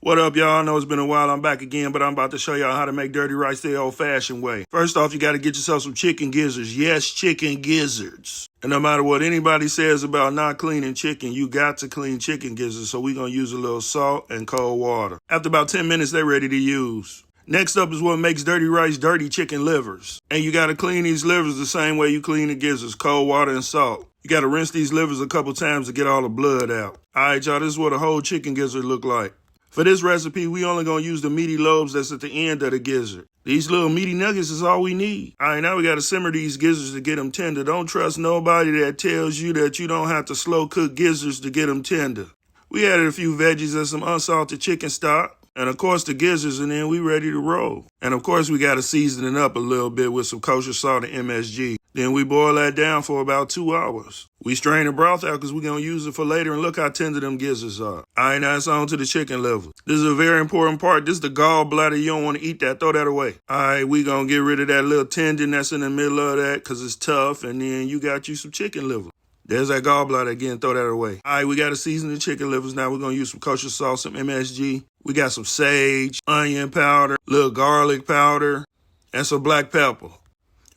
What up, y'all? I know it's been a while. I'm back again, but I'm about to show y'all how to make dirty rice the old-fashioned way. First off, you got to get yourself some chicken gizzards. Yes, chicken gizzards. And no matter what anybody says about not cleaning chicken, you got to clean chicken gizzards, so we're going to use a little salt and cold water. After about 10 minutes, they're ready to use. Next up is what makes dirty rice dirty: chicken livers. And you got to clean these livers the same way you clean the gizzards: cold water and salt. You got to rinse these livers a couple times to get all the blood out. All right, y'all, this is what a whole chicken gizzard look like. For this recipe, we only going to use the meaty lobes that's at the end of the gizzard. These little meaty nuggets is all we need. All right, now we got to simmer these gizzards to get them tender. Don't trust nobody that tells you that you don't have to slow cook gizzards to get them tender. We added a few veggies and some unsalted chicken stock, and of course the gizzards, and then we ready to roll. And of course we got to season it up a little bit with some kosher salt and MSG. Then we boil that down for about 2 hours. We strain the broth out because we're going to use it for later, and look how tender them gizzards are. All right, now it's on to the chicken liver. This is a very important part. This is the gallbladder. You don't want to eat that. Throw that away. All right, we're going to get rid of that little tendon that's in the middle of that because it's tough, and then you got you some chicken liver. There's that gallbladder again. Throw that away. All right, we got to season the chicken livers. Now we're going to use some kosher salt, some MSG. We got some sage, onion powder, little garlic powder, and some black pepper.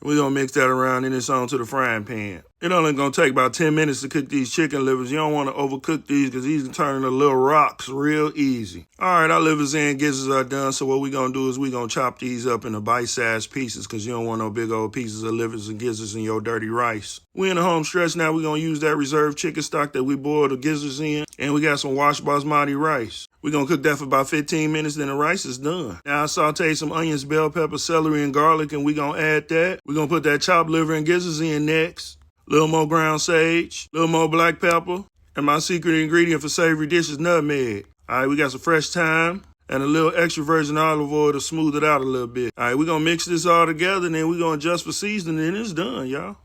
We're going to mix that around, and it's on to the frying pan. It only going to take about 10 minutes to cook these chicken livers. You don't want to overcook these because these can turn into little rocks real easy. All right, our livers and gizzards are done. So what we're going to do is we're going to chop these up into bite-sized pieces because you don't want no big old pieces of livers and gizzards in your dirty rice. We're in the home stretch now. We're going to use that reserved chicken stock that we boiled the gizzards in. And we got some washed basmati rice. We're going to cook that for about 15 minutes, then the rice is done. Now I sauteed some onions, bell pepper, celery, and garlic, and we're going to add that. We're going to put that chopped liver and gizzards in next. A little more ground sage, a little more black pepper, and my secret ingredient for savory dishes, nutmeg. All right, we got some fresh thyme and a little extra virgin olive oil to smooth it out a little bit. All right, we're going to mix this all together, and then we're going to adjust for seasoning, and it's done, y'all.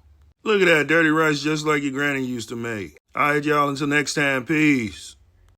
Look at that dirty rice just like your granny used to make. All right, y'all, until next time, peace.